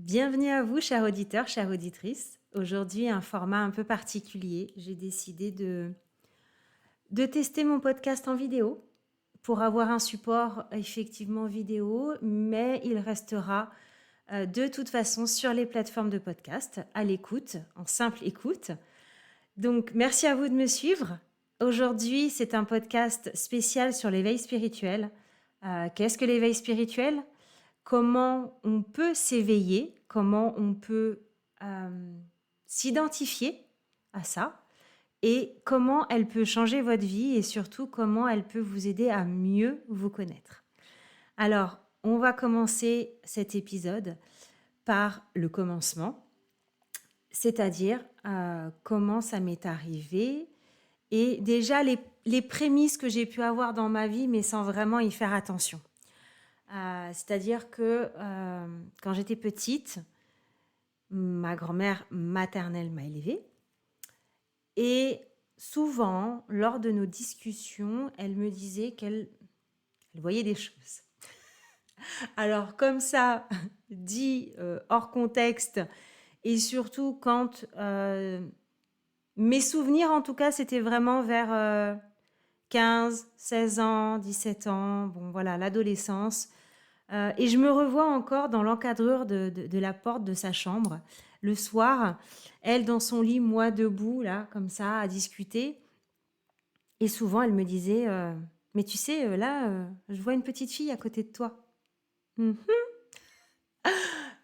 Bienvenue à vous, chers auditeurs, chères auditrices. Aujourd'hui, un format un peu particulier. J'ai décidé de tester mon podcast en vidéo pour avoir un support effectivement vidéo, mais il restera de toute façon sur les plateformes de podcast, à l'écoute, en simple écoute. Donc, merci à vous de me suivre. Aujourd'hui, c'est un podcast spécial sur l'éveil spirituel. Qu'est-ce que l'éveil spirituel ? Comment on peut s'éveiller, comment on peut s'identifier à ça et comment elle peut changer votre vie et surtout comment elle peut vous aider à mieux vous connaître. Alors, on va commencer cet épisode par le commencement, c'est-à-dire comment ça m'est arrivé et déjà les prémices que j'ai pu avoir dans ma vie mais sans vraiment y faire attention. C'est-à-dire que quand j'étais petite, ma grand-mère maternelle m'a élevée et souvent, lors de nos discussions, elle me disait qu'elle voyait des choses. Alors comme ça, dit hors contexte et surtout quand mes souvenirs en tout cas, c'était vraiment vers 15, 16 ans, 17 ans, bon voilà, l'adolescence. Et je me revois encore dans l'encadrure de la porte de sa chambre, le soir, elle dans son lit, moi debout, là, comme ça, à discuter. Et souvent, elle me disait, mais tu sais, là, je vois une petite fille à côté de toi. Mhm.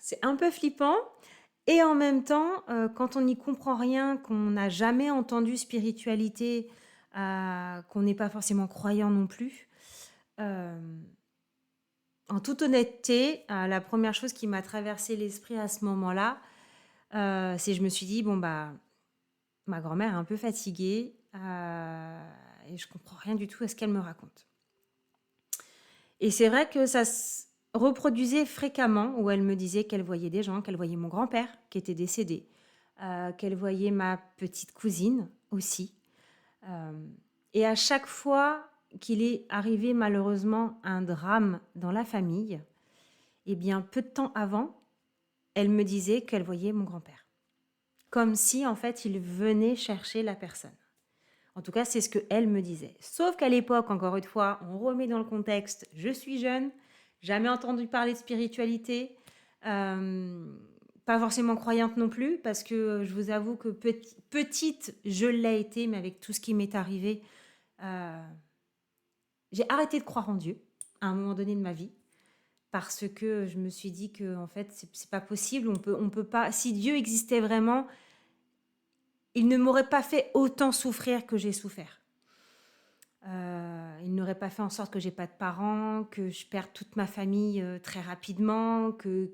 C'est un peu flippant. Et en même temps, quand on n'y comprend rien, qu'on n'a jamais entendu spiritualité, qu'on n'est pas forcément croyant non plus, euh, en toute honnêteté, la première chose qui m'a traversé l'esprit à ce moment-là, c'est je me suis dit, bon, bah, ma grand-mère est un peu fatiguée et je comprends rien du tout à ce qu'elle me raconte. Et c'est vrai que ça se reproduisait fréquemment où elle me disait qu'elle voyait des gens, qu'elle voyait mon grand-père qui était décédé, qu'elle voyait ma petite cousine aussi. Euh, et à chaque fois qu'il est arrivé malheureusement un drame dans la famille, eh bien, peu de temps avant, elle me disait qu'elle voyait mon grand-père. Comme si, en fait, il venait chercher la personne. En tout cas, c'est ce qu'elle me disait. Sauf qu'à l'époque, encore une fois, on remet dans le contexte, je suis jeune, jamais entendu parler de spiritualité, pas forcément croyante non plus, parce que je vous avoue que petite, je l'ai été, mais avec tout ce qui m'est arrivé, j'ai arrêté de croire en Dieu à un moment donné de ma vie. Parce que je me suis dit que en fait c'est pas possible, on peut pas, si Dieu existait vraiment, il ne m'aurait pas fait autant souffrir que j'ai souffert. Il n'aurait pas fait en sorte que j'ai pas de parents, que je perde toute ma famille très rapidement, que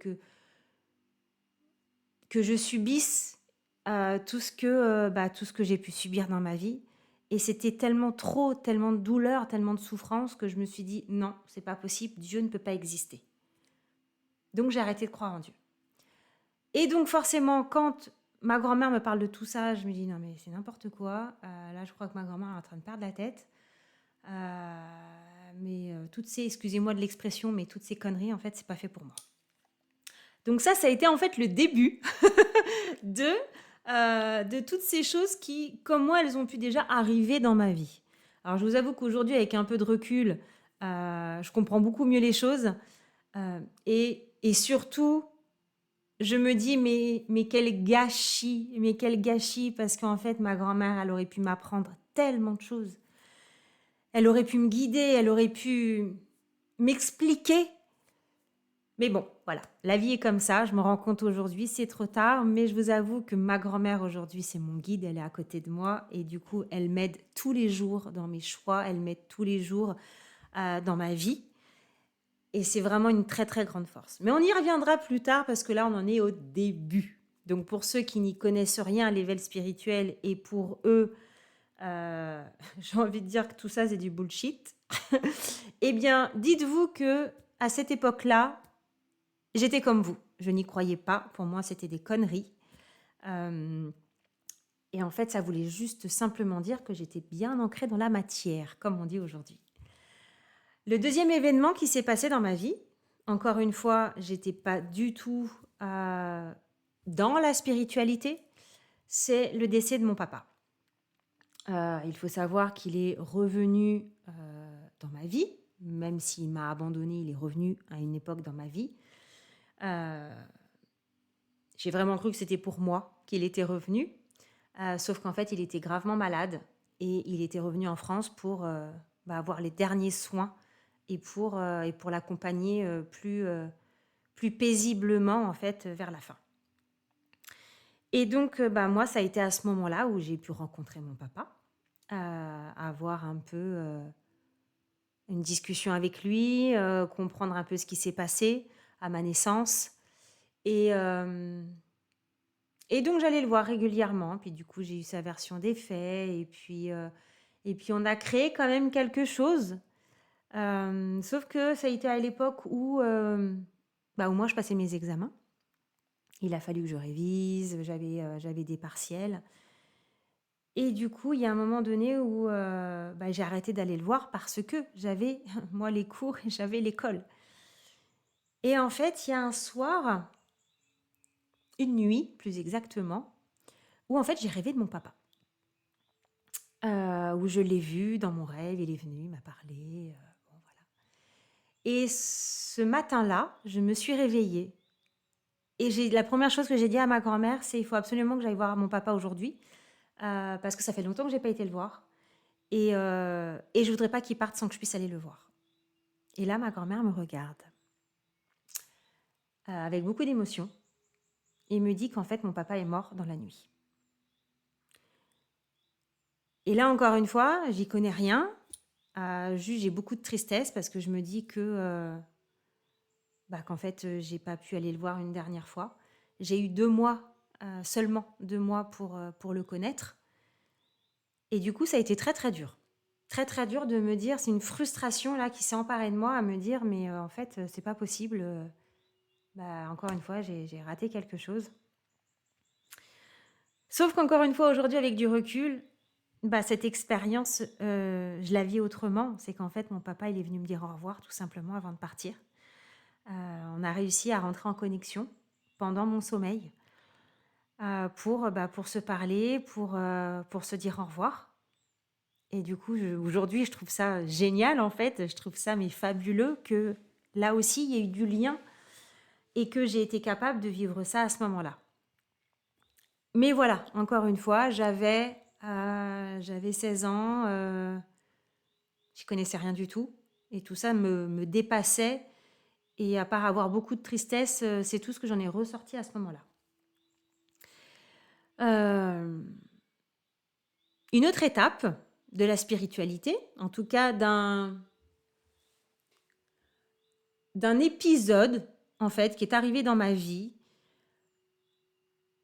je subisse tout ce que j'ai pu subir dans ma vie. Et c'était tellement trop, tellement de douleur, tellement de souffrance que je me suis dit non, c'est pas possible, Dieu ne peut pas exister. Donc j'ai arrêté de croire en Dieu. Et donc forcément, quand ma grand-mère me parle de tout ça, je me dis non mais c'est n'importe quoi. Là, je crois que ma grand-mère est en train de perdre la tête. Mais toutes ces, excusez-moi de l'expression, mais toutes ces conneries, en fait, c'est pas fait pour moi. Donc ça a été en fait le début de toutes ces choses qui, comme moi, elles ont pu déjà arriver dans ma vie. Alors je vous avoue qu'aujourd'hui, avec un peu de recul, je comprends beaucoup mieux les choses. Et surtout, je me dis, mais quel gâchis, parce qu'en fait, ma grand-mère, elle aurait pu m'apprendre tellement de choses. Elle aurait pu me guider, elle aurait pu m'expliquer. Mais bon, voilà, la vie est comme ça, je me rends compte aujourd'hui, c'est trop tard, mais je vous avoue que ma grand-mère aujourd'hui, c'est mon guide, elle est à côté de moi et du coup, elle m'aide tous les jours dans mes choix, elle m'aide tous les jours dans ma vie. Et c'est vraiment une très très grande force. Mais on y reviendra plus tard parce que là, on en est au début. Donc pour ceux qui n'y connaissent rien à l'éveil spirituel et pour eux, j'ai envie de dire que tout ça, c'est du bullshit. Eh bien, dites-vous que à cette époque-là, j'étais comme vous. Je n'y croyais pas. Pour moi, c'était des conneries. Et en fait, ça voulait juste simplement dire que j'étais bien ancrée dans la matière, comme on dit aujourd'hui. Le deuxième événement qui s'est passé dans ma vie, encore une fois, j'étais pas du tout dans la spiritualité, c'est le décès de mon papa. Il faut savoir qu'il est revenu dans ma vie, même s'il m'a abandonnée, il est revenu à une époque dans ma vie. Euh, j'ai vraiment cru que c'était pour moi qu'il était revenu, sauf qu'en fait, il était gravement malade et il était revenu en France pour avoir les derniers soins et pour l'accompagner plus paisiblement en fait vers la fin. Et donc, moi, ça a été à ce moment-là où j'ai pu rencontrer mon papa, avoir un peu une discussion avec lui, comprendre un peu ce qui s'est passé à ma naissance. Et, donc, j'allais le voir régulièrement. Puis, du coup, j'ai eu sa version des faits. Et puis, on a créé quand même quelque chose. Sauf que ça a été à l'époque où moi, je passais mes examens. Il a fallu que je révise, j'avais des partiels. Et du coup, il y a un moment donné où j'ai arrêté d'aller le voir parce que j'avais, moi, les cours et j'avais l'école. Et en fait, il y a un soir, une nuit plus exactement, où en fait, j'ai rêvé de mon papa. Où je l'ai vu dans mon rêve, il est venu, il m'a parlé. Voilà. Et ce matin-là, je me suis réveillée. Et la première chose que j'ai dit à ma grand-mère, c'est il faut absolument que j'aille voir mon papa aujourd'hui. Parce que ça fait longtemps que je n'ai pas été le voir. Et je ne voudrais pas qu'il parte sans que je puisse aller le voir. Et là, ma grand-mère me regarde avec beaucoup d'émotion et me dit qu'en fait, mon papa est mort dans la nuit. Et là, encore une fois, j'y connais rien. Juste, j'ai beaucoup de tristesse parce que je me dis qu'en fait, j'ai pas pu aller le voir une dernière fois. J'ai eu 2 mois, seulement 2 mois pour le connaître. Et du coup, ça a été très, très dur. Très, très dur de me dire, c'est une frustration là qui s'est emparée de moi à me dire, mais en fait, c'est pas possible. Encore une fois, j'ai raté quelque chose. Sauf qu'encore une fois, aujourd'hui, avec du recul, cette expérience, je la vis autrement. C'est qu'en fait, mon papa, il est venu me dire au revoir tout simplement avant de partir. On a réussi à rentrer en connexion pendant mon sommeil pour se parler, pour se dire au revoir. Et du coup, aujourd'hui, je trouve ça génial, en fait. Je trouve ça fabuleux que là aussi, il y ait eu du lien et que j'ai été capable de vivre ça à ce moment-là. Mais voilà, encore une fois, j'avais 16 ans, je connaissais rien du tout. Et tout ça me dépassait. Et à part avoir beaucoup de tristesse, c'est tout ce que j'en ai ressorti à ce moment-là. Une autre étape de la spiritualité, en tout cas d'un épisode en fait qui est arrivé dans ma vie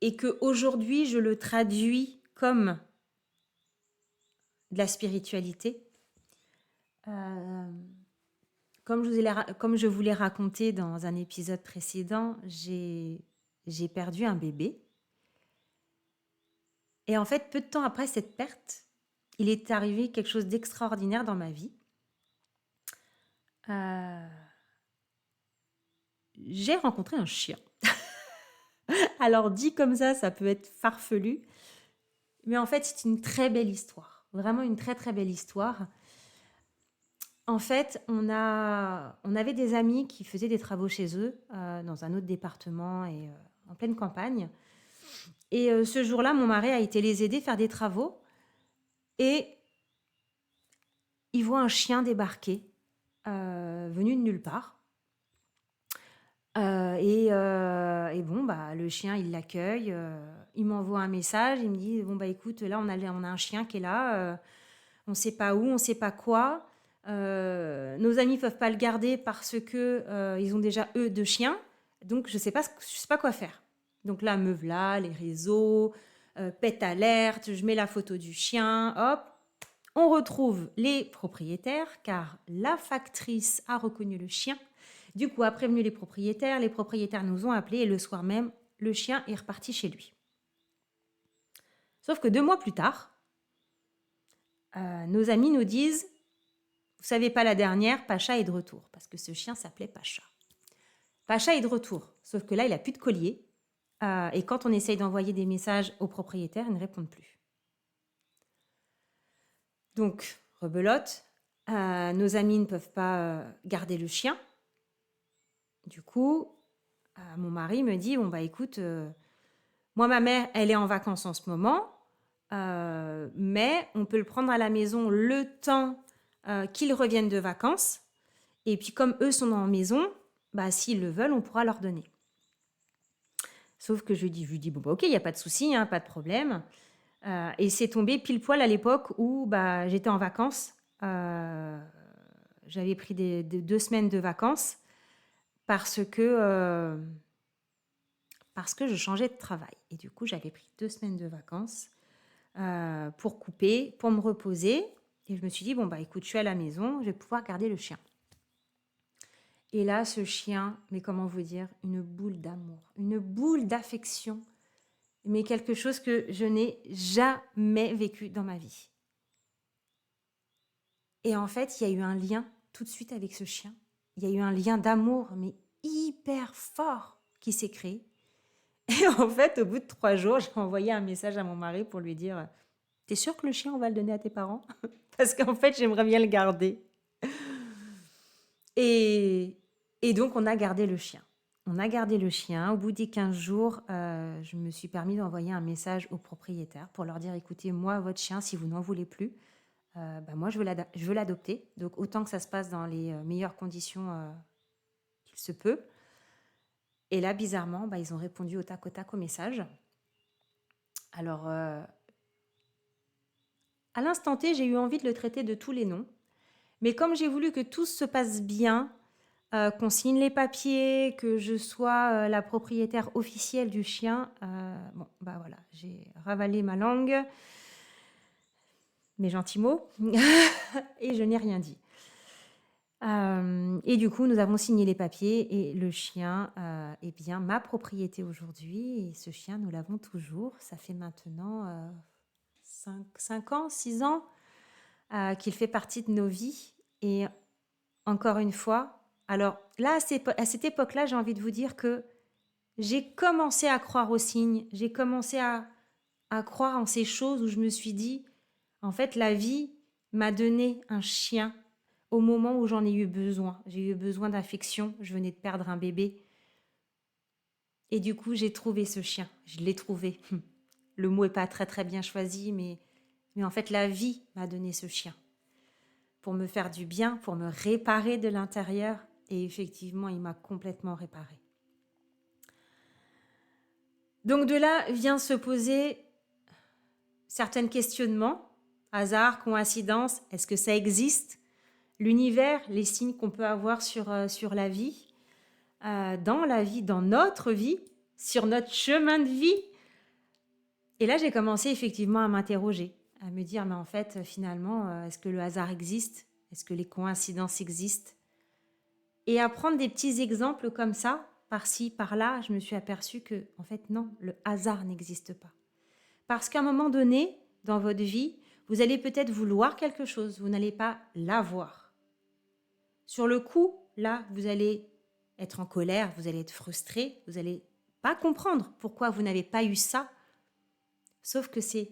et que aujourd'hui je le traduis comme de la spiritualité. Comme je vous l'ai raconté dans un épisode précédent, j'ai perdu un bébé. Et en fait, peu de temps après cette perte, il est arrivé quelque chose d'extraordinaire dans ma vie. J'ai rencontré un chien. Alors dit comme ça peut être farfelu. Mais en fait, c'est une très belle histoire. Vraiment une très très belle histoire. En fait, on avait des amis qui faisaient des travaux chez eux, dans un autre département et en pleine campagne. Et ce jour-là, mon mari a été les aider à faire des travaux. Et il voit un chien débarquer, venu de nulle part. Le chien, il l'accueille. Il m'envoie un message. Il me dit, écoute, là, on a un chien qui est là. On ne sait pas où, on ne sait pas quoi. Nos amis ne peuvent pas le garder parce que ils ont déjà, eux, 2 chiens. Donc, je ne sais pas quoi faire. Donc là, me voilà, les réseaux, pète alerte, je mets la photo du chien, hop. On retrouve les propriétaires car la factrice a reconnu le chien. Du coup, a prévenu les propriétaires nous ont appelés et le soir même, le chien est reparti chez lui. Sauf que 2 mois plus tard, nos amis nous disent, vous savez pas la dernière, Pacha est de retour, parce que ce chien s'appelait Pacha. Pacha est de retour, sauf que là, il n'a plus de collier. Et quand on essaye d'envoyer des messages au propriétaire, ils ne répondent plus. Donc, rebelote, nos amis ne peuvent pas garder le chien. Du coup, mon mari me dit, bon bah écoute, moi ma mère, elle est en vacances en ce moment, mais on peut le prendre à la maison le temps qu'ils reviennent de vacances. Et puis comme eux sont en maison, bah s'ils le veulent, on pourra leur donner. Sauf que je lui dis bon bah ok, il n'y a pas de souci, hein, pas de problème. Et c'est tombé pile poil à l'époque où bah, j'étais en vacances. J'avais pris 2 semaines de vacances parce que je changeais de travail. Et du coup, j'avais pris 2 semaines de vacances pour couper, pour me reposer. Et je me suis dit, bon, bah écoute, je suis à la maison, je vais pouvoir garder le chien. Et là, ce chien, mais comment vous dire, une boule d'amour, une boule d'affection, mais quelque chose que je n'ai jamais vécu dans ma vie. Et en fait, il y a eu un lien tout de suite avec ce chien. Il y a eu un lien d'amour, mais hyper fort qui s'est créé. Et en fait, au bout de 3 jours, j'ai envoyé un message à mon mari pour lui dire « T'es sûr que le chien, on va le donner à tes parents ?» Parce qu'en fait, j'aimerais bien le garder. Et donc, on a gardé le chien. On a gardé le chien. Au bout des 15 jours, je me suis permis d'envoyer un message aux propriétaires pour leur dire « Écoutez, moi, votre chien, si vous n'en voulez plus, bah moi, je veux l'adopter. Donc, autant que ça se passe dans les meilleures conditions qu'il se peut. » Et là, bizarrement, bah, ils ont répondu au tac au message. Alors, à l'instant T, j'ai eu envie de le traiter de tous les noms. Mais comme j'ai voulu que tout se passe bien, qu'on signe les papiers, que je sois la propriétaire officielle du chien, bon, bah voilà, j'ai ravalé ma langue, mes gentils mots, et je n'ai rien dit. Et du coup, nous avons signé les papiers et le chien est bien ma propriété aujourd'hui. Et ce chien, nous l'avons toujours. Ça fait maintenant 5 ans, 6 ans qu'il fait partie de nos vies. Et encore une fois, alors là, à cette époque-là, j'ai envie de vous dire que j'ai commencé à croire aux signes. J'ai commencé à croire en ces choses où je me suis dit, en fait, la vie m'a donné un chien au moment où j'en ai eu besoin. J'ai eu besoin d'affection, je venais de perdre un bébé. Et du coup, j'ai trouvé ce chien, je l'ai trouvé. Le mot n'est pas très très bien choisi, mais en fait, la vie m'a donné ce chien. Pour me faire du bien, pour me réparer de l'intérieur. Et effectivement, il m'a complètement réparée. Donc de là vient se poser certains questionnements. Hasard, coïncidence, est-ce que ça existe ? L'univers, les signes qu'on peut avoir sur la vie, dans la vie, dans notre vie, sur notre chemin de vie. Et là, j'ai commencé effectivement à m'interroger, à me dire, mais en fait, finalement, est-ce que le hasard existe ? Est-ce que les coïncidences existent ? Et à prendre des petits exemples comme ça, par-ci, par-là, je me suis aperçue que, en fait, non, le hasard n'existe pas. Parce qu'à un moment donné, dans votre vie, vous allez peut-être vouloir quelque chose, vous n'allez pas l'avoir. Sur le coup, là, vous allez être en colère, vous allez être frustré, vous n'allez pas comprendre pourquoi vous n'avez pas eu ça. Sauf que c'est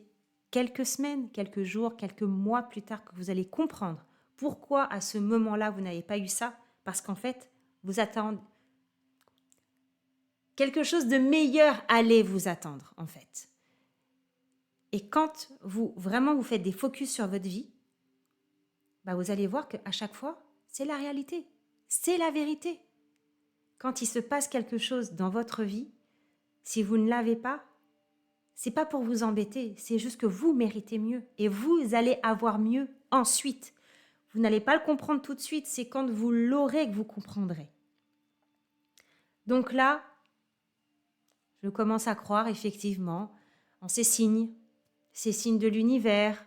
quelques semaines, quelques jours, quelques mois plus tard que vous allez comprendre pourquoi à ce moment-là, vous n'avez pas eu ça. Parce qu'en fait, vous attendez. Quelque chose de meilleur allait vous attendre, en fait. Et quand vous faites des focus sur votre vie, bah vous allez voir qu'à chaque fois, c'est la réalité, c'est la vérité. Quand il se passe quelque chose dans votre vie, si vous ne l'avez pas, c'est pas pour vous embêter, c'est juste que vous méritez mieux et vous allez avoir mieux ensuite. Vous n'allez pas le comprendre tout de suite, c'est quand vous l'aurez que vous comprendrez. Donc là, je commence à croire effectivement en ces signes de l'univers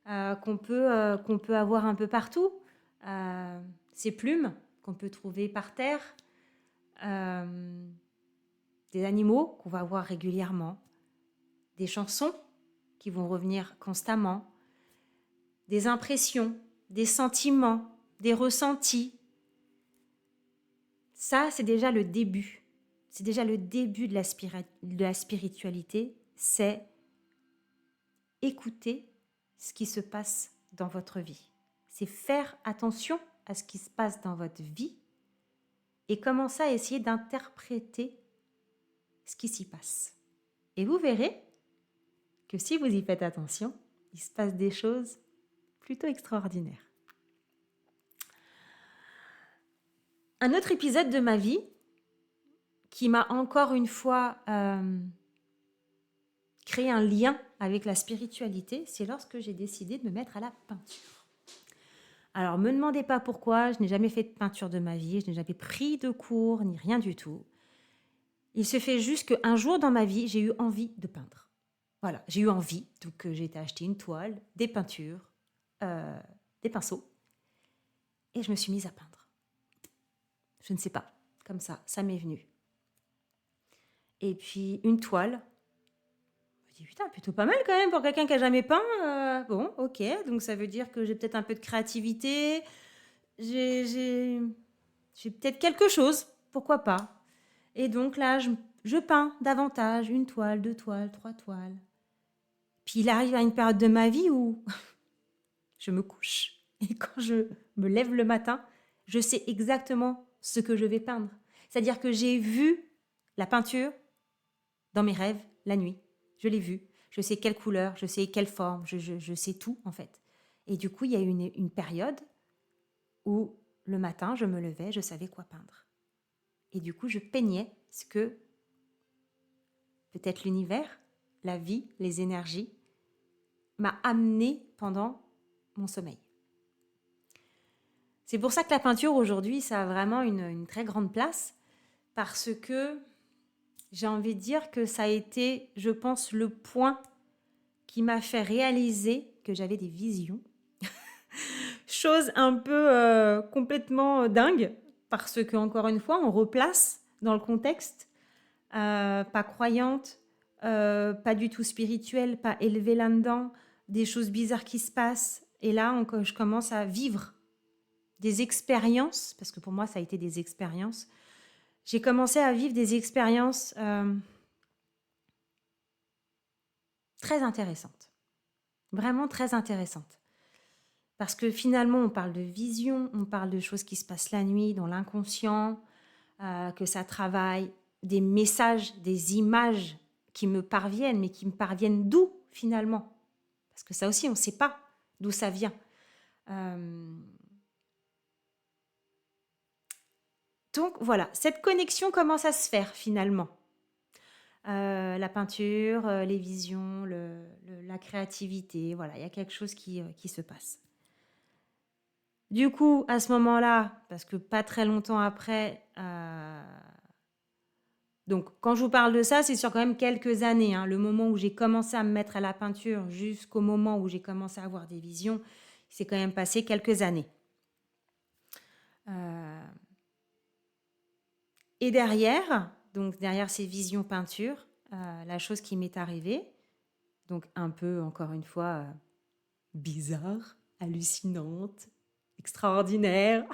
qu'on peut avoir un peu partout, ces plumes qu'on peut trouver par terre, des animaux qu'on va voir régulièrement, des chansons qui vont revenir constamment, des impressions, des sentiments, des ressentis. Ça, c'est déjà le début. C'est déjà le début de la spiritualité. C'est écouter ce qui se passe dans votre vie. C'est faire attention à ce qui se passe dans votre vie et commencer à essayer d'interpréter ce qui s'y passe. Et vous verrez que si vous y faites attention, il se passe des choses plutôt extraordinaires. Un autre épisode de ma vie qui m'a encore une fois créé un lien avec la spiritualité, c'est lorsque j'ai décidé de me mettre à la peinture. Alors, ne me demandez pas pourquoi, je n'ai jamais fait de peinture de ma vie, je n'ai jamais pris de cours, ni rien du tout. Il se fait juste qu'un jour dans ma vie, j'ai eu envie de peindre. Voilà, j'ai eu envie, donc j'ai été acheter une toile, des peintures, des pinceaux, et je me suis mise à peindre. Je ne sais pas, comme ça m'est venu. Et puis une toile, je me dis putain, plutôt pas mal quand même pour quelqu'un qui n'a jamais peint. Bon, ok, donc ça veut dire que j'ai peut-être un peu de créativité, j'ai peut-être quelque chose, pourquoi pas. Et donc là, je peins davantage, une toile, 2 toiles, 3 toiles. Puis il arrive à une période de ma vie où je me couche. Et quand je me lève le matin, je sais exactement ce que je vais peindre. C'est-à-dire que j'ai vu la peinture dans mes rêves la nuit. Je l'ai vue. Je sais quelle couleur, je sais quelle forme, je sais tout en fait. Et du coup, il y a eu une période où le matin, je me levais, je savais quoi peindre. Et du coup, je peignais ce que peut-être l'univers, la vie, les énergies m'a amené pendant mon sommeil. C'est pour ça que la peinture aujourd'hui, ça a vraiment une très grande place parce que j'ai envie de dire que ça a été, je pense, le point qui m'a fait réaliser que j'avais des visions. Chose un peu complètement dingue parce que, encore une fois, on replace dans le contexte, pas croyante, pas du tout spirituelle, pas élevée là-dedans, des choses bizarres qui se passent. Et là, je commence à vivre des expériences, parce que pour moi, ça a été des expériences. J'ai commencé à vivre des expériences très intéressantes. Vraiment très intéressantes. Parce que finalement, on parle de vision, on parle de choses qui se passent la nuit, dans l'inconscient, que ça travaille, des messages, des images qui me parviennent, mais qui me parviennent d'où finalement? Parce que ça aussi, on ne sait pas d'où ça vient. Donc voilà, cette connexion commence à se faire finalement. La peinture, les visions, la créativité, voilà, il y a quelque chose qui se passe. Du coup, à ce moment-là, parce que pas très longtemps après, donc quand je vous parle de ça, c'est sur quand même quelques années, hein, le moment où j'ai commencé à me mettre à la peinture jusqu'au moment où j'ai commencé à avoir des visions, c'est quand même passé quelques années. Et derrière ces visions peintures, la chose qui m'est arrivée, donc un peu, encore une fois, bizarre, hallucinante, extraordinaire,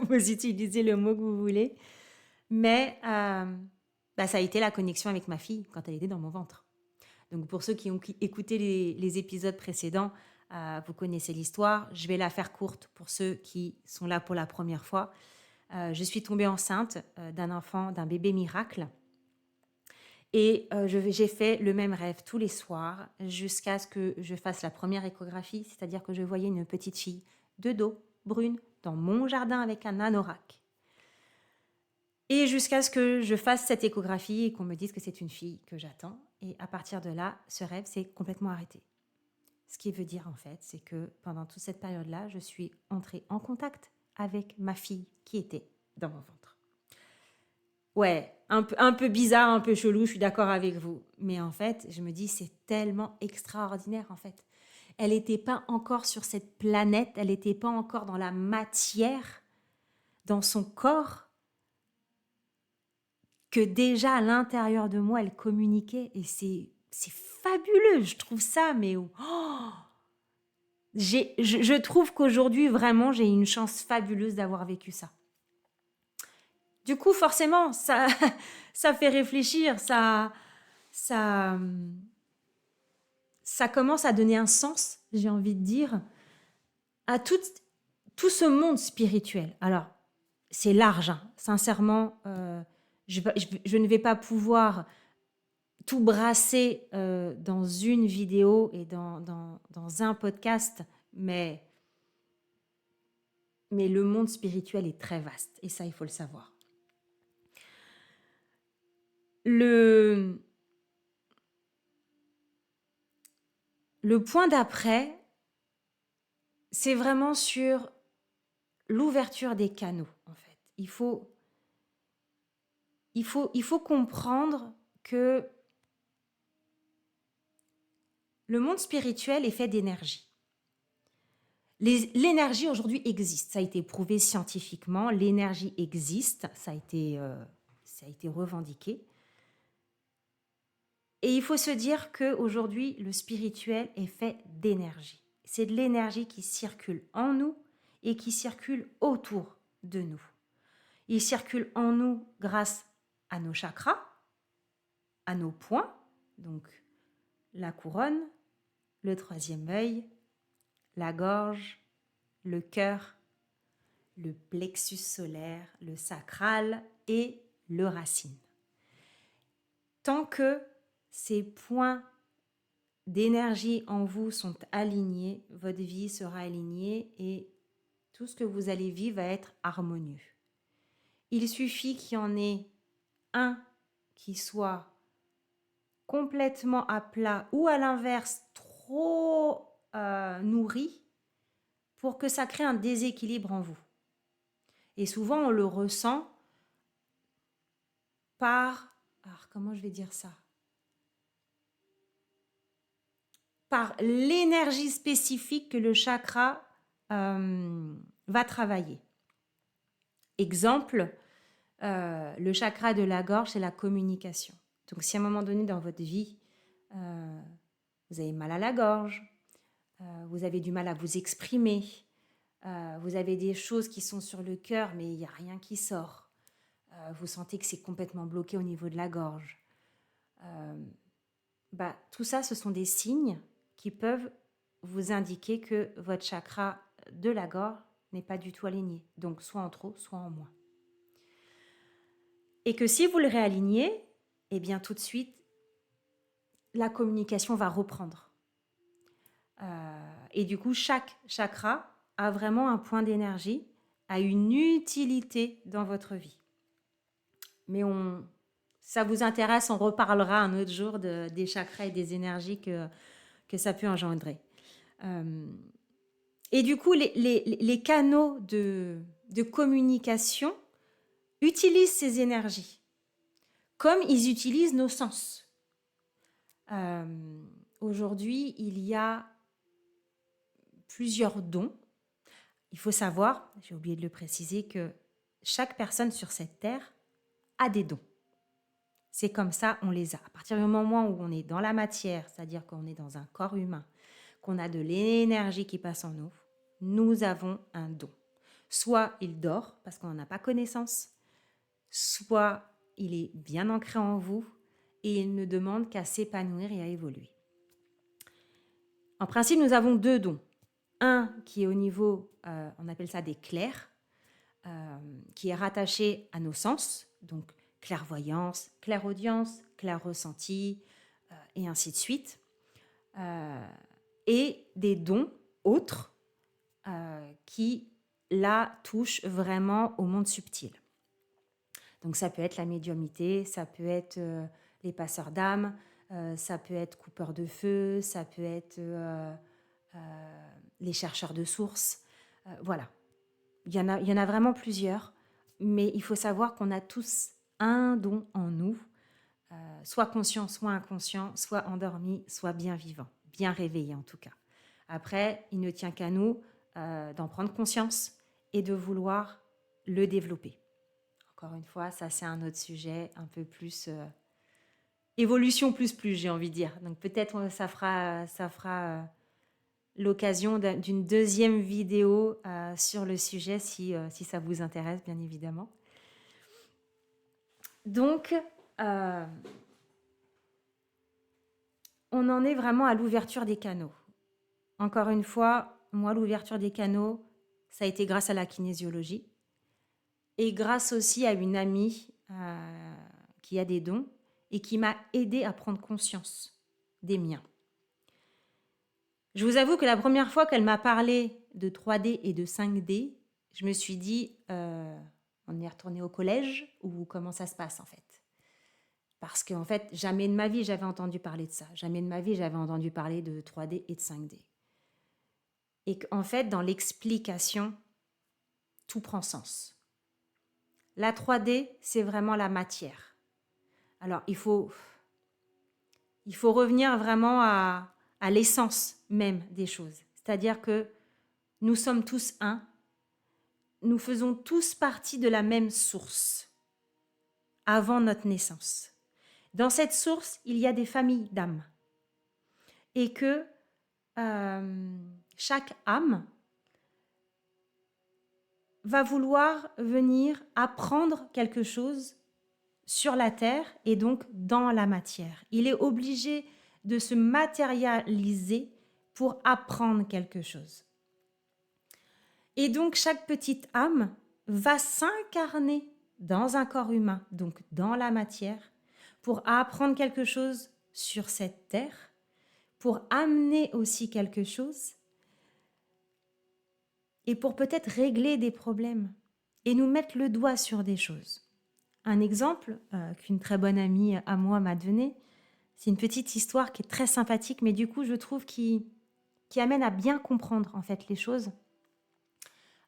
vous utilisez le mot que vous voulez, mais ça a été la connexion avec ma fille quand elle était dans mon ventre. Donc pour ceux qui ont écouté les épisodes précédents, vous connaissez l'histoire, je vais la faire courte pour ceux qui sont là pour la première fois. Je suis tombée enceinte d'un enfant, d'un bébé miracle. Et j'ai fait le même rêve tous les soirs jusqu'à ce que je fasse la première échographie, c'est-à-dire que je voyais une petite fille de dos, brune, dans mon jardin avec un anorak. Et jusqu'à ce que je fasse cette échographie et qu'on me dise que c'est une fille que j'attends. Et à partir de là, ce rêve s'est complètement arrêté. Ce qui veut dire en fait, c'est que pendant toute cette période-là, je suis entrée en contact avec ma fille qui était dans mon ventre. Ouais, un peu bizarre, un peu chelou, je suis d'accord avec vous. Mais en fait, je me dis, c'est tellement extraordinaire en fait. Elle n'était pas encore sur cette planète, elle n'était pas encore dans la matière, dans son corps, que déjà à l'intérieur de moi, elle communiquait. Et c'est fabuleux, je trouve ça, mais je trouve qu'aujourd'hui, vraiment, j'ai une chance fabuleuse d'avoir vécu ça. Du coup, forcément, ça, ça fait réfléchir, ça, ça commence à donner un sens, j'ai envie de dire, à tout ce monde spirituel. Alors, c'est large, hein. Sincèrement, je ne vais pas pouvoir tout brasser dans une vidéo et dans un podcast, mais le monde spirituel est très vaste, et ça, il faut le savoir. Le point d'après, c'est vraiment sur l'ouverture des canaux, en fait. Il faut comprendre que le monde spirituel est fait d'énergie. L'énergie aujourd'hui existe, ça a été prouvé scientifiquement, l'énergie existe, ça a été revendiqué. Et il faut se dire qu'aujourd'hui, le spirituel est fait d'énergie. C'est de l'énergie qui circule en nous et qui circule autour de nous. Il circule en nous grâce à nos chakras, à nos points, donc la couronne, le troisième œil, la gorge, le cœur, le plexus solaire, le sacral et le racine. Tant que ces points d'énergie en vous sont alignés, votre vie sera alignée et tout ce que vous allez vivre va être harmonieux. Il suffit qu'il y en ait un qui soit complètement à plat ou à l'inverse trop nourri pour que ça crée un déséquilibre en vous. Et souvent on le ressent par, alors comment je vais dire ça, par l'énergie spécifique que le chakra va travailler. Exemple, le chakra de la gorge, c'est la communication. Donc si à un moment donné dans votre vie, vous avez mal à la gorge, vous avez du mal à vous exprimer, vous avez des choses qui sont sur le cœur mais il n'y a rien qui sort, vous sentez que c'est complètement bloqué au niveau de la gorge, tout ça, ce sont des signes qui peuvent vous indiquer que votre chakra de la gorge n'est pas du tout aligné, donc soit en trop, soit en moins. Et que si vous le réalignez, eh bien tout de suite, la communication va reprendre. Et du coup, chaque chakra a vraiment un point d'énergie, a une utilité dans votre vie. Mais ça vous intéresse, on reparlera un autre jour des chakras et des énergies que ça peut engendrer. Et du coup, les canaux de communication utilisent ces énergies, comme ils utilisent nos sens. Aujourd'hui, il y a plusieurs dons. Il faut savoir, j'ai oublié de le préciser, que chaque personne sur cette terre a des dons. C'est comme ça, on les a. À partir du moment où on est dans la matière, c'est-à-dire qu'on est dans un corps humain, qu'on a de l'énergie qui passe en nous, nous avons un don. Soit il dort parce qu'on n'en a pas connaissance, soit il est bien ancré en vous et il ne demande qu'à s'épanouir et à évoluer. En principe, nous avons deux dons. Un qui est au niveau, on appelle ça des clairs, qui est rattaché à nos sens, donc clairvoyance, clairaudience, clair-ressenti, et ainsi de suite. Et des dons autres qui, là, touchent vraiment au monde subtil. Donc ça peut être la médiumnité, ça peut être les passeurs d'âme, ça peut être coupeurs de feu, ça peut être les chercheurs de sources. Voilà. Il y en a vraiment plusieurs, mais il faut savoir qu'on a tous un don en nous, soit conscient, soit inconscient, soit endormi, soit bien vivant, bien réveillé en tout cas. Après, il ne tient qu'à nous d'en prendre conscience et de vouloir le développer. Encore une fois, ça c'est un autre sujet, un peu plus évolution plus, j'ai envie de dire. Donc peut-être ça fera l'occasion d'une deuxième vidéo sur le sujet si ça vous intéresse, bien évidemment. Donc, on en est vraiment à l'ouverture des canaux. Encore une fois, moi, l'ouverture des canaux, ça a été grâce à la kinésiologie et grâce aussi à une amie qui a des dons et qui m'a aidée à prendre conscience des miens. Je vous avoue que la première fois qu'elle m'a parlé de 3D et de 5D, je me suis dit, on est retourné au collège ou comment ça se passe en fait? Parce qu'en fait, jamais de ma vie j'avais entendu parler de ça. Jamais de ma vie j'avais entendu parler de 3D et de 5D. Et qu'en fait, dans l'explication, tout prend sens. La 3D, c'est vraiment la matière. Alors, il faut revenir vraiment à l'essence même des choses. C'est-à-dire que nous sommes tous un, nous faisons tous partie de la même source avant notre naissance. Dans cette source, il y a des familles d'âmes. Et que chaque âme va vouloir venir apprendre quelque chose sur la terre et donc dans la matière. Il est obligé de se matérialiser pour apprendre quelque chose. Et donc chaque petite âme va s'incarner dans un corps humain, donc dans la matière, pour apprendre quelque chose sur cette terre, pour amener aussi quelque chose et pour peut-être régler des problèmes et nous mettre le doigt sur des choses. Un exemple qu'une très bonne amie à moi m'a donné, c'est une petite histoire qui est très sympathique, mais du coup, je trouve qui amène à bien comprendre en fait les choses.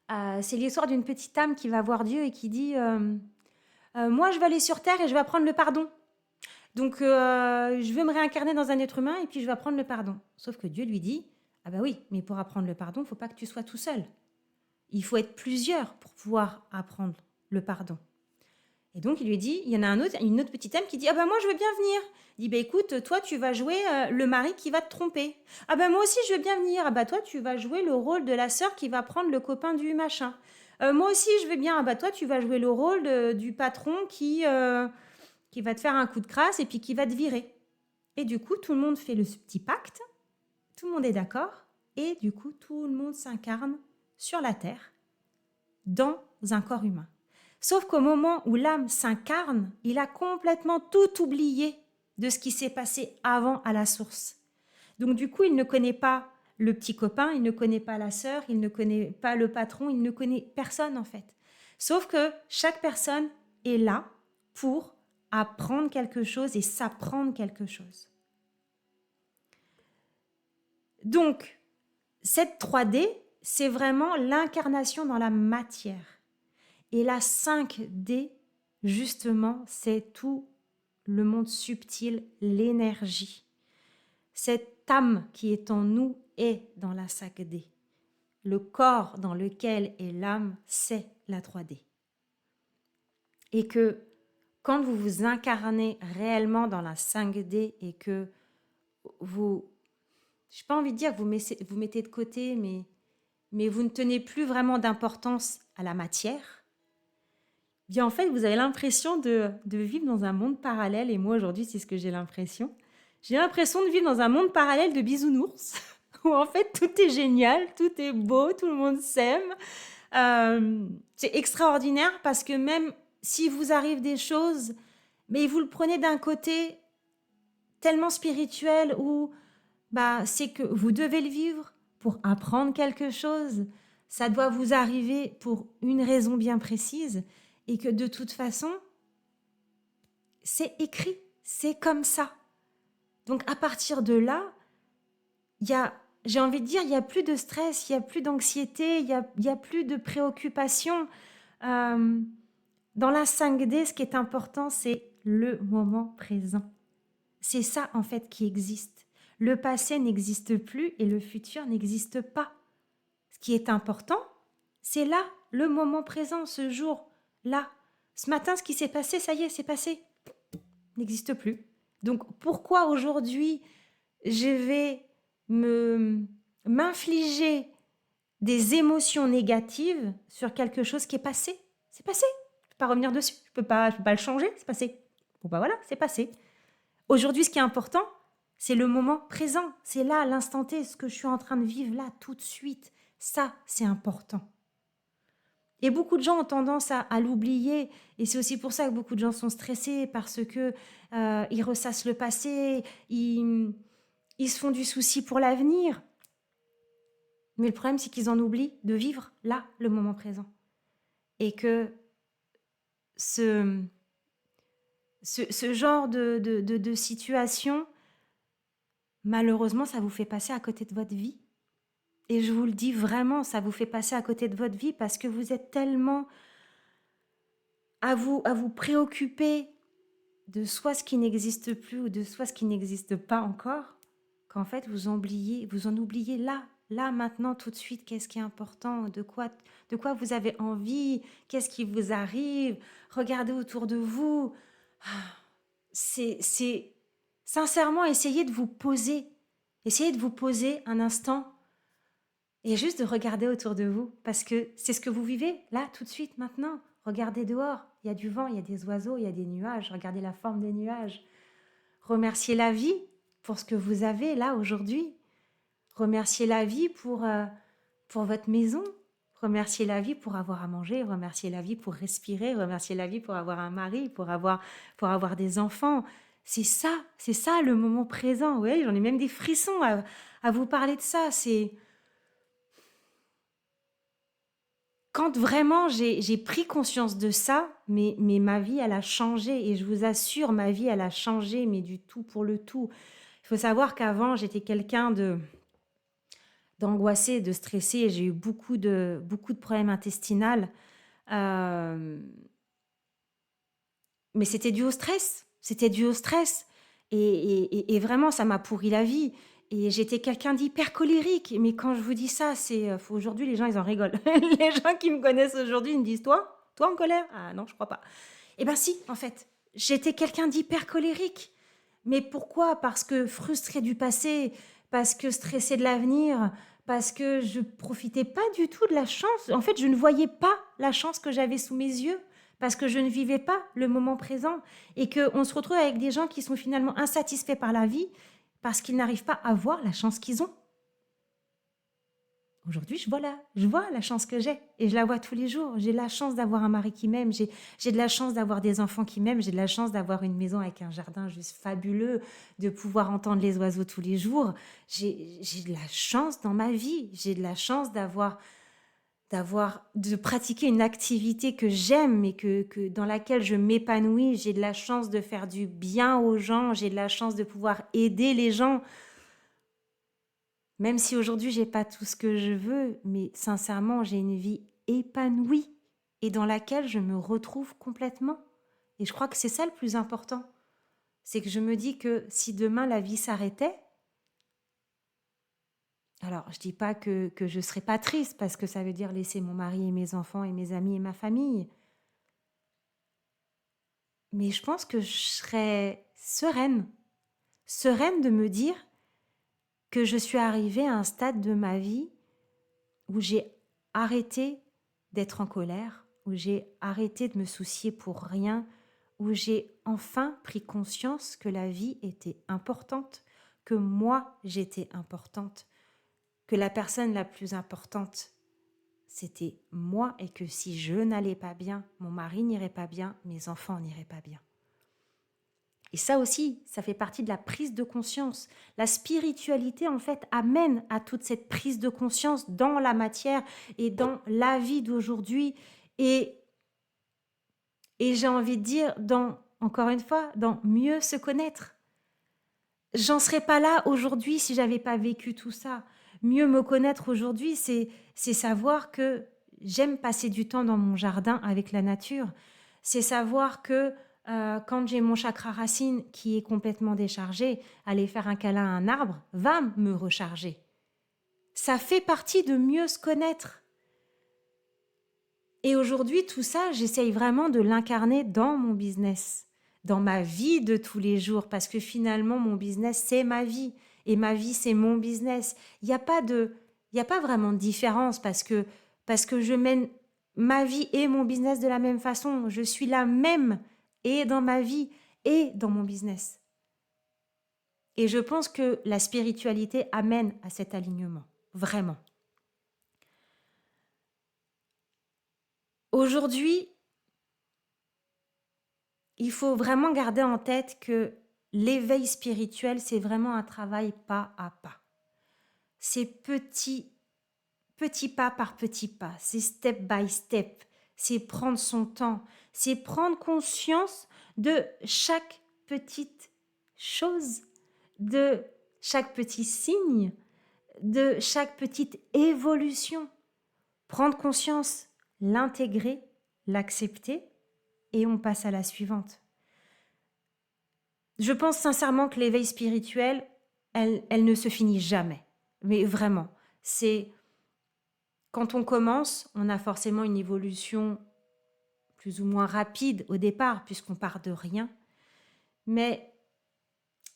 C'est l'histoire d'une petite âme qui va voir Dieu et qui dit moi, je vais aller sur Terre et je vais apprendre le pardon. Donc, je veux me réincarner dans un être humain et puis je vais apprendre le pardon. Sauf que Dieu lui dit ah bah oui, mais pour apprendre le pardon, il ne faut pas que tu sois tout seul. Il faut être plusieurs pour pouvoir apprendre le pardon. Et donc, il lui dit, il y en a une autre petite âme qui dit, ah ben moi, je veux bien venir. Il dit, ben écoute, toi, tu vas jouer le mari qui va te tromper. Ah ben moi aussi, je veux bien venir. Ah ben toi, tu vas jouer le rôle de la sœur qui va prendre le copain du machin. Moi aussi, je veux bien. Ah ben toi, tu vas jouer le rôle du patron qui va te faire un coup de crasse et puis qui va te virer. Et du coup, tout le monde fait le petit pacte. Tout le monde est d'accord. Et du coup, tout le monde s'incarne sur la terre, dans un corps humain. Sauf qu'au moment où l'âme s'incarne, il a complètement tout oublié de ce qui s'est passé avant à la source. Donc du coup, il ne connaît pas le petit copain, il ne connaît pas la sœur, il ne connaît pas le patron, il ne connaît personne en fait. Sauf que chaque personne est là pour apprendre quelque chose et s'apprendre quelque chose. Donc, cette 3D, c'est vraiment l'incarnation dans la matière. Et la 5D, justement, c'est tout le monde subtil, l'énergie. Cette âme qui est en nous est dans la 5D. Le corps dans lequel est l'âme, c'est la 3D. Et que quand vous vous incarnez réellement dans la 5D et que vous, je n'ai pas envie de dire que vous mettez de côté, mais vous ne tenez plus vraiment d'importance à la matière, bien en fait, vous avez l'impression de vivre dans un monde parallèle. Et moi, aujourd'hui, c'est ce que j'ai l'impression. J'ai l'impression de vivre dans un monde parallèle de bisounours, où en fait, tout est génial, tout est beau, tout le monde s'aime. C'est extraordinaire parce que même si vous arrive des choses, mais vous le prenez d'un côté tellement spirituel où c'est que vous devez le vivre pour apprendre quelque chose. Ça doit vous arriver pour une raison bien précise. Et que de toute façon, c'est écrit, c'est comme ça. Donc à partir de là, j'ai envie de dire, il n'y a plus de stress, il n'y a plus d'anxiété, il y a plus de préoccupation. Dans la 5D, ce qui est important, c'est le moment présent. C'est ça en fait qui existe. Le passé n'existe plus et le futur n'existe pas. Ce qui est important, c'est là, le moment présent, ce jour-là. Ce matin, ce qui s'est passé, ça y est, c'est passé. N'existe plus. Donc, pourquoi aujourd'hui, je vais m'infliger des émotions négatives sur quelque chose qui est passé? C'est passé. pas revenir dessus, je peux pas le changer, c'est passé. Bon bah voilà, c'est passé. Aujourd'hui, ce qui est important, c'est le moment présent. C'est là, l'instant T, ce que je suis en train de vivre là, tout de suite. Ça, c'est important. Et beaucoup de gens ont tendance à l'oublier. Et c'est aussi pour ça que beaucoup de gens sont stressés parce que ils ressassent le passé, ils se font du souci pour l'avenir. Mais le problème, c'est qu'ils en oublient de vivre là, le moment présent. Et que ce genre de situation, malheureusement, ça vous fait passer à côté de votre vie. Et je vous le dis vraiment, ça vous fait passer à côté de votre vie parce que vous êtes tellement à vous préoccuper de soit ce qui n'existe plus ou de soit ce qui n'existe pas encore, qu'en fait vous en oubliez là maintenant tout de suite, qu'est-ce qui est important, de quoi vous avez envie, qu'est-ce qui vous arrive, regardez autour de vous. C'est sincèrement essayez de vous poser un instant et juste de regarder autour de vous parce que c'est ce que vous vivez là tout de suite maintenant. Regardez dehors, il y a du vent, il y a des oiseaux, il y a des nuages, regardez la forme des nuages. Remerciez la vie pour ce que vous avez là aujourd'hui. Remerciez la vie pour votre maison. Remerciez la vie pour avoir à manger. Remerciez la vie pour respirer. Remerciez la vie pour avoir un mari, pour avoir des enfants. C'est ça le moment présent. Ouais, j'en ai même des frissons à vous parler de ça. C'est quand vraiment j'ai pris conscience de ça, mais ma vie, elle a changé. Et je vous assure, ma vie, elle a changé, mais du tout pour le tout. Il faut savoir qu'avant, j'étais quelqu'un d'angoissé, de stressé. J'ai eu beaucoup de problèmes intestinaux. Mais c'était dû au stress. Et vraiment, ça m'a pourri la vie. Et j'étais quelqu'un d'hyper colérique. Mais quand je vous dis ça, aujourd'hui, les gens, ils en rigolent. Les gens qui me connaissent aujourd'hui, ils me disent, toi en colère? Ah non, je crois pas. Eh bien si, en fait. J'étais quelqu'un d'hyper colérique. Mais pourquoi? Parce que frustrée du passé, parce que stressée de l'avenir, parce que je profitais pas du tout de la chance. En fait, je ne voyais pas la chance que j'avais sous mes yeux, parce que je ne vivais pas le moment présent et qu'on se retrouve avec des gens qui sont finalement insatisfaits par la vie parce qu'ils n'arrivent pas à voir la chance qu'ils ont. Aujourd'hui, je vois la chance que j'ai et je la vois tous les jours. J'ai la chance d'avoir un mari qui m'aime, j'ai de la chance d'avoir des enfants qui m'aiment, j'ai de la chance d'avoir une maison avec un jardin juste fabuleux, de pouvoir entendre les oiseaux tous les jours. J'ai de la chance dans ma vie, j'ai de la chance de pratiquer une activité que j'aime et que dans laquelle je m'épanouis. J'ai de la chance de faire du bien aux gens, j'ai de la chance de pouvoir aider les gens. Même si aujourd'hui, j'ai pas tout ce que je veux, mais sincèrement, j'ai une vie épanouie et dans laquelle je me retrouve complètement. Et je crois que c'est ça le plus important. C'est que je me dis que si demain la vie s'arrêtait, alors je dis pas que je serais pas triste parce que ça veut dire laisser mon mari et mes enfants et mes amis et ma famille. Mais je pense que je serais sereine de me dire que je suis arrivée à un stade de ma vie où j'ai arrêté d'être en colère, où j'ai arrêté de me soucier pour rien, où j'ai enfin pris conscience que la vie était importante, que moi j'étais importante, que la personne la plus importante c'était moi et que si je n'allais pas bien, mon mari n'irait pas bien, mes enfants n'iraient pas bien. Et ça aussi, ça fait partie de la prise de conscience. La spiritualité, en fait, amène à toute cette prise de conscience dans la matière et dans la vie d'aujourd'hui. Et j'ai envie de dire, encore une fois, dans mieux se connaître. J'en serais pas là aujourd'hui si j'avais pas vécu tout ça. Mieux me connaître aujourd'hui, c'est savoir que j'aime passer du temps dans mon jardin avec la nature. C'est savoir que quand j'ai mon chakra racine qui est complètement déchargé, aller faire un câlin à un arbre va me recharger. Ça fait partie de mieux se connaître. Et aujourd'hui, tout ça, j'essaye vraiment de l'incarner dans mon business, dans ma vie de tous les jours, parce que finalement, mon business, c'est ma vie. Et ma vie, c'est mon business. Il n'y a pas vraiment de différence parce que je mène ma vie et mon business de la même façon. Je suis la même et dans ma vie et dans mon business. Et je pense que la spiritualité amène à cet alignement, vraiment. Aujourd'hui, il faut vraiment garder en tête que l'éveil spirituel, c'est vraiment un travail pas à pas. C'est petit pas par petit pas, c'est step by step, c'est prendre son temps, c'est prendre conscience de chaque petite chose, de chaque petit signe, de chaque petite évolution. Prendre conscience, l'intégrer, l'accepter et on passe à la suivante. Je pense sincèrement que l'éveil spirituel, elle ne se finit jamais. Mais vraiment, c'est quand on commence, on a forcément une évolution plus ou moins rapide au départ, puisqu'on part de rien. Mais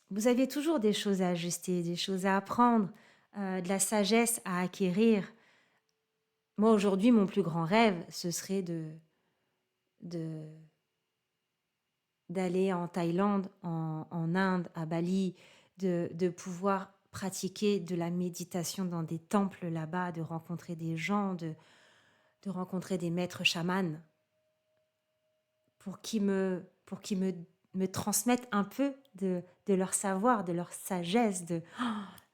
vous avez toujours des choses à ajuster, des choses à apprendre, de la sagesse à acquérir. Moi, aujourd'hui, mon plus grand rêve, ce serait d'aller en Thaïlande, en Inde, à Bali, de pouvoir pratiquer de la méditation dans des temples là-bas, de rencontrer des gens, de rencontrer des maîtres chamans pour qu'ils me transmettent un peu de leur savoir, de leur sagesse.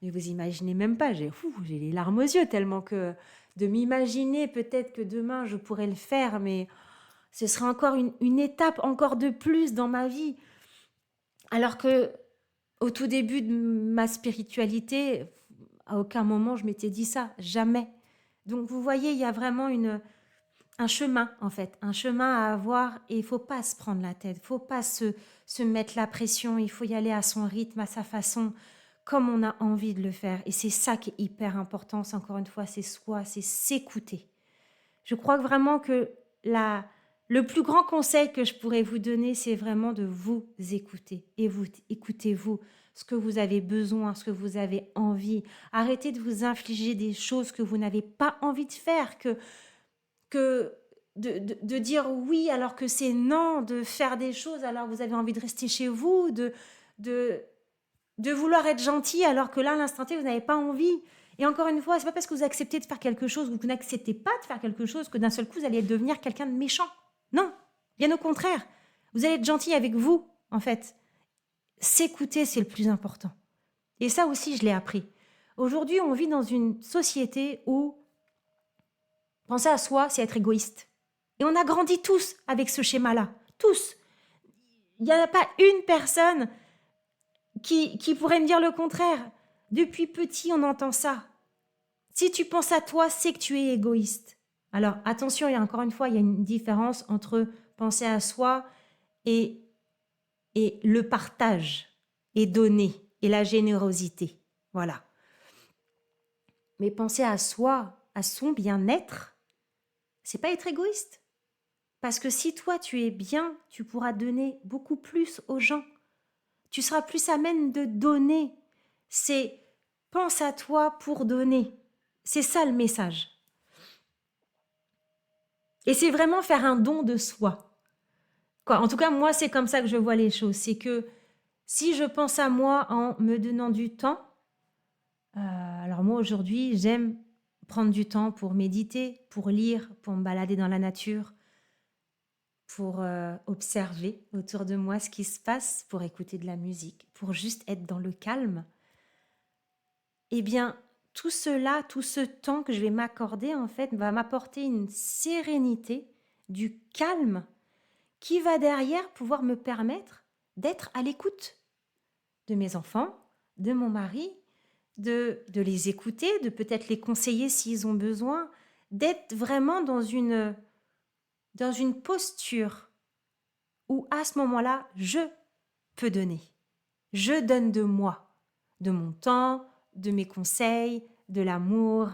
Mais vous imaginez même pas, j'ai les larmes aux yeux tellement que de m'imaginer peut-être que demain je pourrais le faire, mais ce serait encore une étape encore de plus dans ma vie. Alors que au tout début de ma spiritualité, à aucun moment je m'étais dit ça, jamais. Donc vous voyez, il y a vraiment un chemin en fait, un chemin à avoir et il faut pas se prendre la tête, il faut pas se mettre la pression, il faut y aller à son rythme, à sa façon, comme on a envie de le faire. Et c'est ça qui est hyper important, c'est encore une fois, c'est soi, c'est s'écouter. Je crois vraiment que le plus grand conseil que je pourrais vous donner, c'est vraiment de vous écouter. Et vous, écoutez-vous, ce que vous avez besoin, ce que vous avez envie. Arrêtez de vous infliger des choses que vous n'avez pas envie de faire, que de dire oui alors que c'est non, de faire des choses alors que vous avez envie de rester chez vous, de vouloir être gentil alors que là, à l'instant T, vous n'avez pas envie. Et encore une fois, c'est pas parce que vous acceptez de faire quelque chose ou que vous n'acceptez pas de faire quelque chose que d'un seul coup, vous allez devenir quelqu'un de méchant. Non, bien au contraire. Vous allez être gentil avec vous, en fait. S'écouter, c'est le plus important. Et ça aussi, je l'ai appris. Aujourd'hui, on vit dans une société où penser à soi, c'est être égoïste. Et on a grandi tous avec ce schéma-là. Tous. Il n'y en a pas une personne qui pourrait me dire le contraire. Depuis petit, on entend ça. Si tu penses à toi, c'est que tu es égoïste. Alors attention, il y a encore une fois, il y a une différence entre penser à soi et le partage, et donner, et la générosité. Voilà. Mais penser à soi, à son bien-être, c'est pas être égoïste. Parce que si toi tu es bien, tu pourras donner beaucoup plus aux gens. Tu seras plus à même de donner. C'est pense à toi pour donner. C'est ça le message. Et c'est vraiment faire un don de soi. Quoi, en tout cas, moi, c'est comme ça que je vois les choses. C'est que si je pense à moi en me donnant du temps, alors moi aujourd'hui, j'aime prendre du temps pour méditer, pour lire, pour me balader dans la nature, pour observer autour de moi ce qui se passe, pour écouter de la musique, pour juste être dans le calme. Eh bien, tout cela, tout ce temps que je vais m'accorder, en fait, va m'apporter une sérénité, du calme, qui va derrière pouvoir me permettre d'être à l'écoute de mes enfants, de mon mari, de les écouter, de peut-être les conseiller s'ils ont besoin, d'être vraiment dans une posture où à ce moment-là, je peux donner. Je donne de moi, de mon temps, de mes conseils, de l'amour,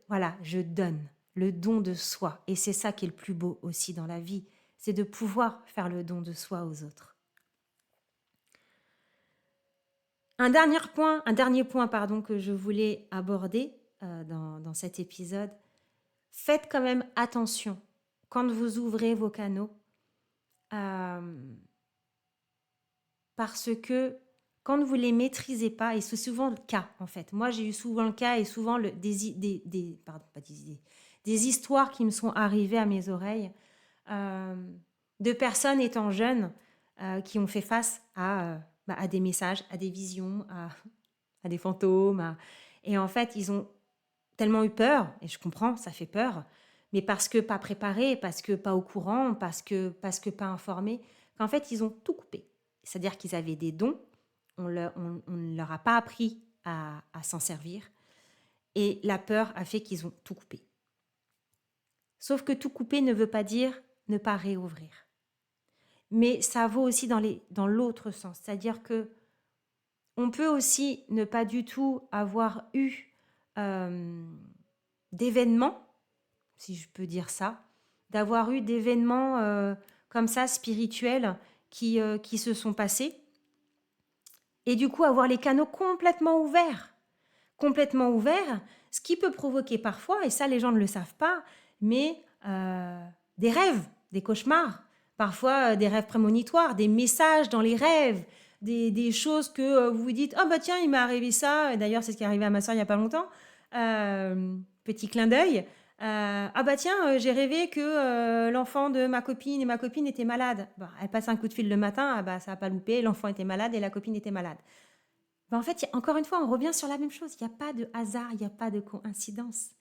voilà, je donne le don de soi. Et c'est ça qui est le plus beau aussi dans la vie, c'est de pouvoir faire le don de soi aux autres. Un dernier point que je voulais aborder dans cet épisode, faites quand même attention quand vous ouvrez vos canaux, euh, parce que quand vous les maîtrisez pas, et c'est souvent le cas en fait. Moi, j'ai eu souvent le cas et souvent pardon, pas des idées, des histoires qui me sont arrivées à mes oreilles euh, de personnes étant jeunes qui ont fait face à des messages, à des visions, à des fantômes. Et en fait, ils ont tellement eu peur, et je comprends, ça fait peur, mais parce que pas préparés, parce que pas au courant, parce que pas informés, qu'en fait, ils ont tout coupé. C'est-à-dire qu'ils avaient des dons, on ne leur a pas appris à s'en servir, et la peur a fait qu'ils ont tout coupé. Sauf que tout couper ne veut pas dire ne pas réouvrir. Mais ça vaut aussi dans l'autre sens, c'est-à-dire que on peut aussi ne pas du tout avoir eu d'événements, si je peux dire ça, d'avoir eu d'événements comme ça spirituels qui se sont passés, et du coup avoir les canaux complètement ouverts, ce qui peut provoquer parfois, et ça les gens ne le savent pas, mais des rêves, des cauchemars, parfois des rêves prémonitoires, des messages dans les rêves, des choses que vous vous dites « Ah bah tiens, il m'est arrivé ça », d'ailleurs c'est ce qui est arrivé à ma soeur il n'y a pas longtemps, petit clin d'œil, ah bah tiens, j'ai rêvé que l'enfant de ma copine et ma copine étaient malades. Bon, elle passe un coup de fil le matin, ah bah ça n'a pas loupé, l'enfant était malade et la copine était malade. Ben en fait, encore une fois, on revient sur la même chose. Il n'y a pas de hasard, il n'y a pas de coïncidence.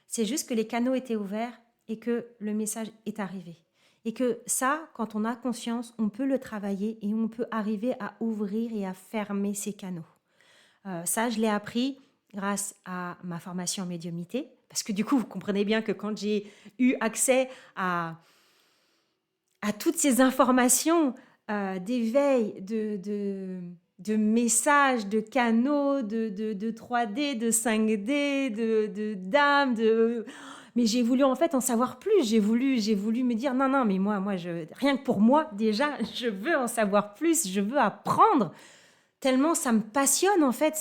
C'est juste que les canaux étaient ouverts et que le message est arrivé. Et que ça, quand on a conscience, on peut le travailler et on peut arriver à ouvrir et à fermer ces canaux. Ça, je l'ai appris grâce à ma formation en médiumnité. Parce que du coup, vous comprenez bien que quand j'ai eu accès à toutes ces informations d'éveil, de messages, de canaux, de 3D, de 5D, d'âme, mais j'ai voulu en fait en savoir plus. J'ai voulu me dire non, mais moi, rien que pour moi déjà, je veux en savoir plus, je veux apprendre. Tellement ça me passionne en fait.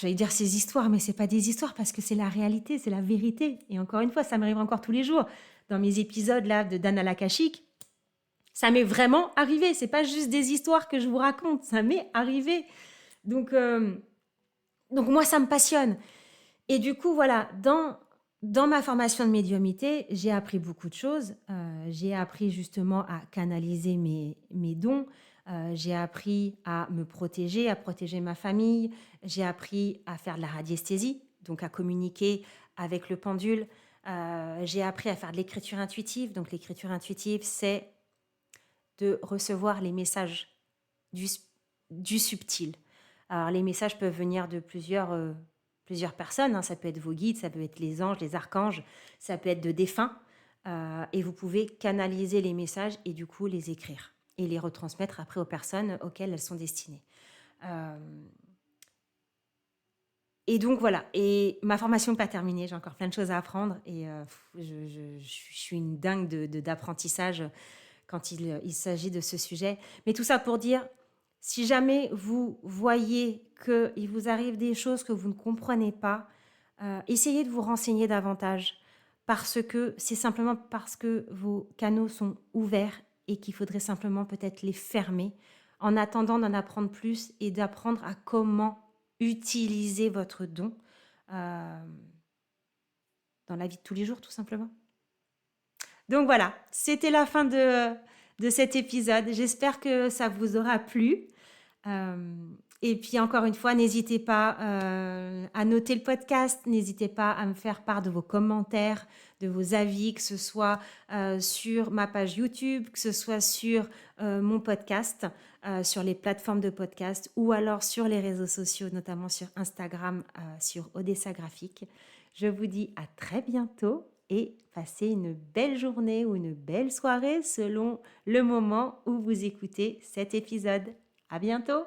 J'allais dire ces histoires, mais c'est pas des histoires parce que c'est la réalité, c'est la vérité. Et encore une fois, ça m'arrive encore tous les jours. Dans mes épisodes là de Dana Lakashik, ça m'est vraiment arrivé. C'est pas juste des histoires que je vous raconte, ça m'est arrivé. Donc moi, ça me passionne. Et du coup, voilà, dans ma formation de médiumnité, j'ai appris beaucoup de choses. J'ai appris justement à canaliser mes dons. J'ai appris à me protéger, à protéger ma famille. J'ai appris à faire de la radiesthésie, donc à communiquer avec le pendule. J'ai appris à faire de l'écriture intuitive. Donc l'écriture intuitive, c'est de recevoir les messages du subtil. Alors les messages peuvent venir de plusieurs personnes, hein. Ça peut être vos guides, ça peut être les anges, les archanges, ça peut être de défunts. Et vous pouvez canaliser les messages et du coup les écrire et les retransmettre après aux personnes auxquelles elles sont destinées. Et donc voilà, et ma formation n'est pas terminée, j'ai encore plein de choses à apprendre et je suis une dingue d'apprentissage quand il s'agit de ce sujet. Mais tout ça pour dire, si jamais vous voyez qu'il vous arrive des choses que vous ne comprenez pas, essayez de vous renseigner davantage parce que c'est simplement parce que vos canaux sont ouverts et qu'il faudrait simplement peut-être les fermer en attendant d'en apprendre plus et d'apprendre à comment utiliser votre don dans la vie de tous les jours, tout simplement. Donc voilà, c'était la fin de cet épisode. J'espère que ça vous aura plu. Et puis encore une fois, n'hésitez pas à noter le podcast, n'hésitez pas à me faire part de vos commentaires, de vos avis, que ce soit sur ma page YouTube, que ce soit sur mon podcast, sur les plateformes de podcast ou alors sur les réseaux sociaux, notamment sur Instagram, sur Odessa Graphique. Je vous dis à très bientôt et passez une belle journée ou une belle soirée selon le moment où vous écoutez cet épisode. À bientôt!